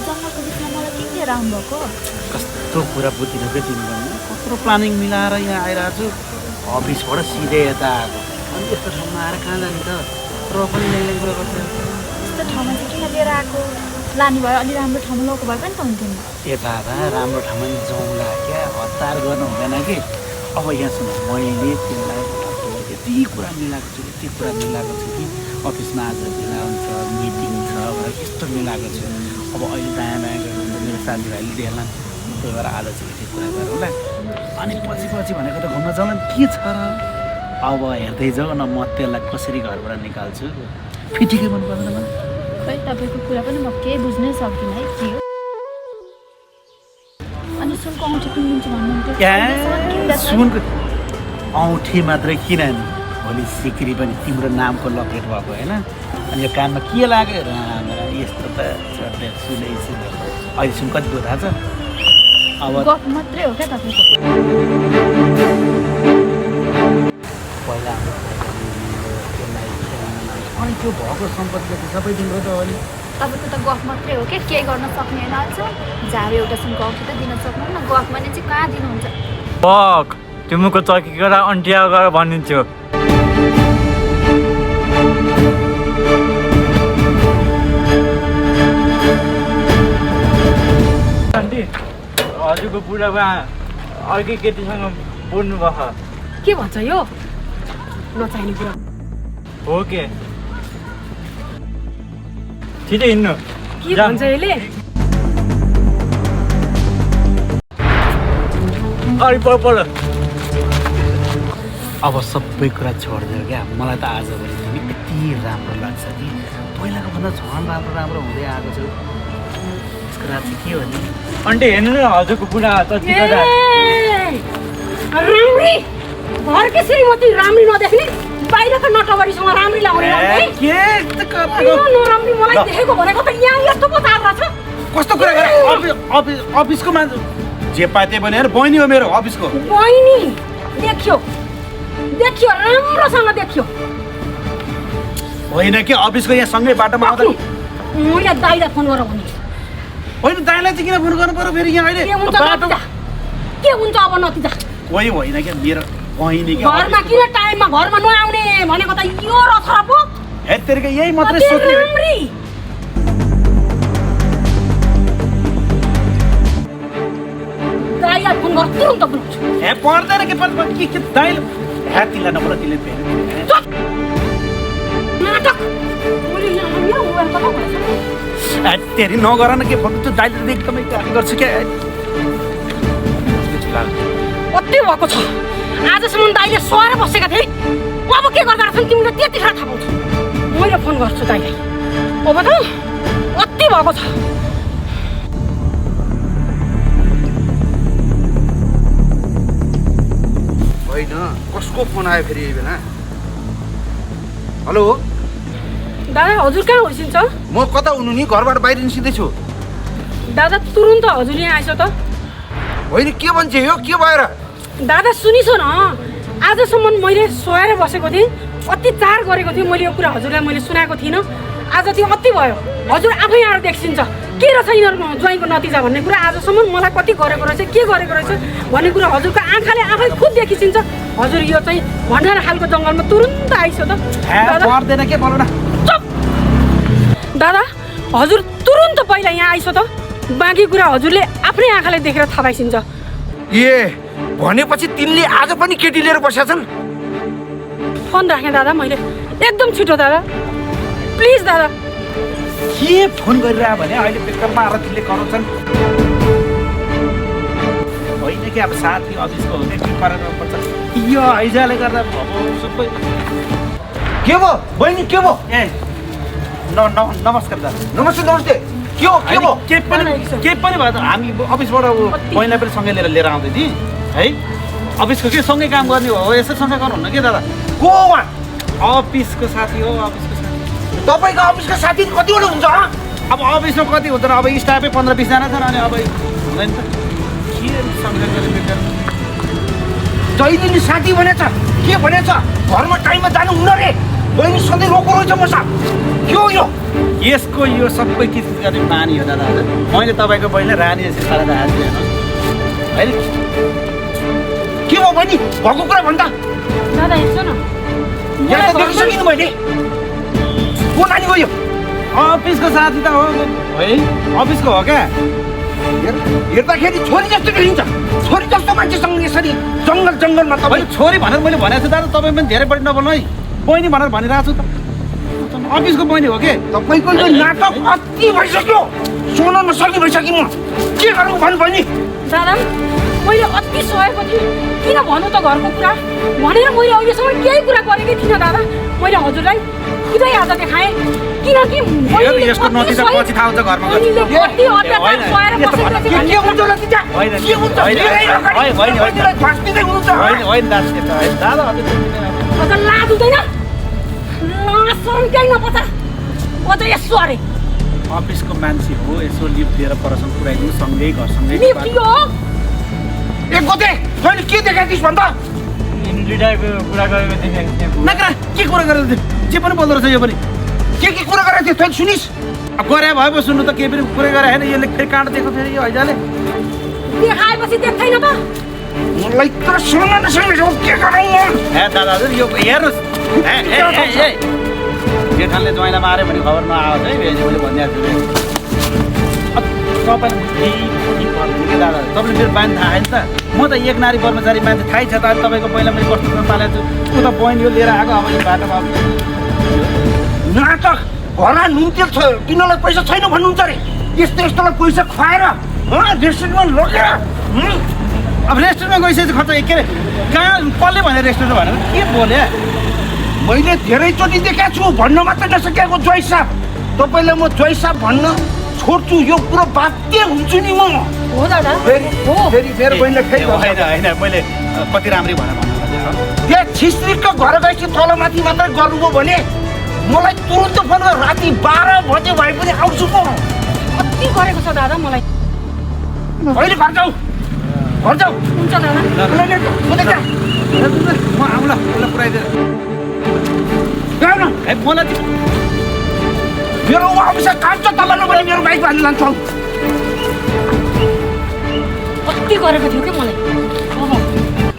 जङ्गलको बिचमा मलाई के लिएर आउनुभएको? कस्तो कुरा बुझिनु क्या तिमी पनि कत्रो प्लानिङ मिलाएर यहाँ आइरहेको छु अफिसबाट सिधै यता आएको अनि यस्तो ठाउँमा आएर कहाँ जाने त र पनि ल्याइने कुरा गर्छ यस्तो ठाउँमा चाहिँ किन लिएर आएको? लाने भए अलि राम्रो ठाउँमा लगाएको भए पनि त हुन्थ्यो नि। ए दादा राम्रो ठाउँमा नि जाउँला क्या हतार गर्नु हुँदैन कि अब यहाँ सुन मैले तिमीलाई यति कुरा मिलाएको छु कि अफिसमा आज भेला हुन्छ मिटिङ छ भनेर यस्तो मिलाएको छु अब अहिले दायाँ बायाँ गर्नु मेरो साथीभाइले देख्ला त्यही भएर आज चाहिँ यति कुरा गरौँ होला अनि पछि भनेको त घुम्न जाँदा के छ र अब हेर्दै जाऊ न म त्यसलाई कसरी घरबाट निकाल्छु फिटिकै मन पर्दैन मलाई खै तपाईँको कुरा पनि म केही बुझ्नै सक्दिनँ है के हो। अनि सुनको औँठी किनिदिन्छु भन्नुहुन्थ्यो। सुनको औँठी मात्रै किन नि भोलि सिक्री पनि तिम्रो नामको लकेट भएको होइन अनि यो कानमा के लाग्यो राम्रा यस्तो त सुनै अहिले सुन कति दुध थाहा छ अब गफ मात्रै हो क्या तपाईँको? पहिला अनि त्यो भएको सम्पत्ति त सबै तिम्रो त अहिले तपाईँको त गफ मात्रै हो क्या केही गर्न सक्ने होइन अल्छ झार एउटा सुनको औँठी त दिन सक्नुहुन्न गफ भने चाहिँ कहाँ दिनुहुन्छ? बक तिमीको चर्कीबाट अन्टिया गरेर भनिदिन्छु आन्टी हजुरको बुढाबा अर्कै केटीसँग बोल्नु भएको के भन्छ यो नचाहिने कुरा हो के छिटो हिँड्नु के भन्छ यसले? अरे पर अब सबै कुरा छोडिदियो क्या मलाई त आजभोलि तिमी यति राम्रो लाग्छ कि पहिलाको भन्दा झन् राम्रो हुँदै आएको छु यसको रात चाहिँ के हो नि अन्टी हेर्नु न हजुरको बुढा चर्कीबाट राम्री घरकै श्रीमती राम्री नदेख्ने बाहिरको नटबरीसँग राम्री लाउने नराम्री मलाई देखेको भनेको त यहाँ यस्तो पो तार छ कस्तो कुरा गरे अफिसको मान्छे जे पाए त्यही भने बहिनी हो मेरो अफिसको बहिनी देखियो राम्रोसँग देखियो होइन कि अफिसको यहाँ सँगै बाटोमा आउँदा मैले दाइलाई फोन गर भने होइन दाइलाई चाहिँ किन फोन गर्नु पर्यो फेरि यहाँ अहिले के हुन्छ अब नतिजा कोही होइन क्या मेरो बहिनी घरमा किन टाइममा घरमा नआउने भनेको त यो रथ पो हेतेरको यही मात्रै सोच्ने दाइलाई फोन गर तुरुन्त बोल्छु हे पर्दैन के दाइले हे तिला नपर तिले फेरि नाटक मैले यहाँ मोबाइल कता भन्छ तेरि नगर न के भन्नु त्यो दाइले एकदमै गाली गर्छु क्या कति भएको छ आजसम्म दाइले सोएर बसेका थिए अब के गर्दा रहेछन् तिमीले त्यतिखेर थाहा पाउँछ मैले फोन गर्छु दाइलाई अब त कति भएको छ होइन कसको फोन आयो फेरि यही बेला हेलो दादा हजुर कहाँ होइसिन्छ म कता हुनु नि घरबाट बाहिर निस्किँदैछु दादा तुरुन्त हजुर यहाँ आइस त होइन के भन्छ यो के भएर दादा सुनिसो न आजसम्म मैले सोएर बसेको थिएँ अति चार गरेको थिएँ मैले यो कुरा हजुरलाई मैले सुनाएको थिइनँ आज त्यो अति भयो हजुर आफै आएर देखिन्छ के रहेछ यिनीहरूको ज्वाइँको नतिजा भन्ने कुरा आजसम्म मलाई कति गरेको रहेछ के गरेको रहेछ भन्ने कुरा हजुरको आँखाले आफै खुद देखिन्छ हजुर यो चाहिँ भण्डारा खालको जङ्गलमा तुरुन्त आइसो त पर्दैन के बोल्नु न दादा हजुर तुरुन्त पहिला यहाँ आइसो त बाँकी कुरा हजुरले आफ्नै आँखाले देखेर थाहा पाइसिन्छ ए भनेपछि तिनले आज पनि केटी लिएर बसेका छन् फोन राखेँ दादा मैले एकदम छिटो दादा प्लिज दादा के फोन गरिरह भने अहिले बेकरमा आएर तिमीले कराउँछन् होइन कि अब साथी अफिसको हो कि पारेर पर्छ यो हैजाले गर्दा सबै के भयो बहिनी के भयो ए नमस्कार दादा नमस्ते के हो के पनि भयो त हामी अफिसबाट पहिला पनि सँगै लिएर आउँदै थिएँ है अफिसको के सँगै काम गर्ने हो यसो सँगै गर्नुहुन्न के दादा को हो उहाँ अफिसको साथी हो अफिसको साथी तपाईँको अफिसको साथी कतिवटा हुन्छ अब अफिसमा कति हुँदैन अब स्टाफै 15-20 जना छन् अनि अब हुँदैन त के सँगै गरेर जहिले नि साथी भनेछ के भनेछ घरमा टाइममा जानु हुन्न रे बहिनी सधैँ रोको रहेछ मसा के हो यो यसको यो सबै चिज गर्ने बानी हो दादा हजुर मैले तपाईँको बहिनी रानी यसरी सारा हाल्छु होइन के भयो बहिनी भएको कुरा भन्दा दादा हेर्छु न यहाँ त देखिसकिनु मैले को नानी हो यो अफिसको साथी त हो है अफिसको हो क्या हेर्दाखेरि छोरी जस्तो देखिन्छ छोरी जस्तो मान्छेसँग यसरी जङ्गल जङ्गलमा मैले तपाईँ छोरी भनेर मैले भनेको छु दादा तपाईँ पनि धेरै बढी नबोल्नु है बहिनी भनेर भनिरहेको छु त अफिसको बहिनी हो के तपाईँको यो नाटक अति भइसक्यो सुन्न नसक्ने भइसक्यो म के गरौँ भन्नु बहिनी दादा मैले अति सहेको थिएँ किन भन्नु त घरको कुरा भनेर मैले अहिलेसम्म केही कुरा गरेकै थिइनँ दादा मैले हजुरलाई खुदै आज देखाएँ किनकि यसको नतिजा पछि थाहा हुन्छ घरमा गएर। कति अत्याचार सहेर बसेको के हुन्छ होला तिजा होइन, के हुन्छ होइन, धेरै होइन, अगाडि होइन, होइन, बहिनीलाई फास्टिँदै हुनुहुन्छ होइन होइन दाजु त्यो त होइन दादा अझै अझ लाज हुँदैन लाज शरम केही नपचा अझ यसो अरे अफिसको मान्छे हो यसो लिभ दिएर परसँग पुऱ्याइदिनु सँगै घरसँगै लिफ्ट यो एक गोते तैँले के देखाइदिस् भन्दा दुइटाको कुरा गरेको देखेको थिएँ नकरा के कुरा गरेर जे पनि बोल्दो रहेछ यो पनि के कुरा गरेको थियो तैँले सुनिस् अब गरे भए पो सुन्नु त केही पनि कुरै गरे होइन यसले फेरि काँड दिएको फेरि यो हैजाले देखाएपछि देख्दैन त मलाई त सुन्न नसक्ने हो के गरौँ म ए दादा हजुर यो हेर्नुहोस् ए जेठानले ज्वाइँलाई माऱ्यो भने खबर नआओस् है भेजी मैले भनिदिएको छु तपाईँ के दादा तपाईँले मेरो बानी थाहा होइन त म त एक नारी कर्मचारी मान्छे थाहै छ त अहिले तपाईँको पहिला मैले कस्तो पालेको छु ऊ त बहिनी हो लिएर आएको अब यो बाटोमा नाटक घरमा नुन तेल छ किन्नलाई पैसा छैन भन्नुहुन्छ अरे यस्तो यस्तोलाई पैसा खुवाएर रेस्टुरेन्टमा लगेर अब रेस्टुरेन्टमा गइसकेपछि खर्च के अरे कहाँ कसले भने रेस्टुरेन्ट भनेर के बोले मैले धेरैचोटि देखाएको छु भन्न मात्र नसकेको जोइ साहब तपाईँलाई म जोइ साहब भन्न छोड्छु यो कुरो बाध्य हुन्छु नि म हो दादा फेरि हो फेरि मेरो बहिनीलाई फेरि होइन होइन मैले कति राम्रै भनेर भन्नु त्यहाँ छिस्रिकको घर गएपछि तलमाथि मात्रै गर्नुभयो भने मलाई तुरुन्त फोन गर राति 12 बजे भए पनि आउँछु म कति गरेको छ दादा मलाई अहिले घर जाऊ हुन्छ दादा म आउँला उसलाई पुऱ्याइदिएर जाऊ न है मलाई मेरो अफिस काम छ तपाईँ नभए मेरो बाइक हाल्नु लान्छौँ कति गरेको थियो कि मलाई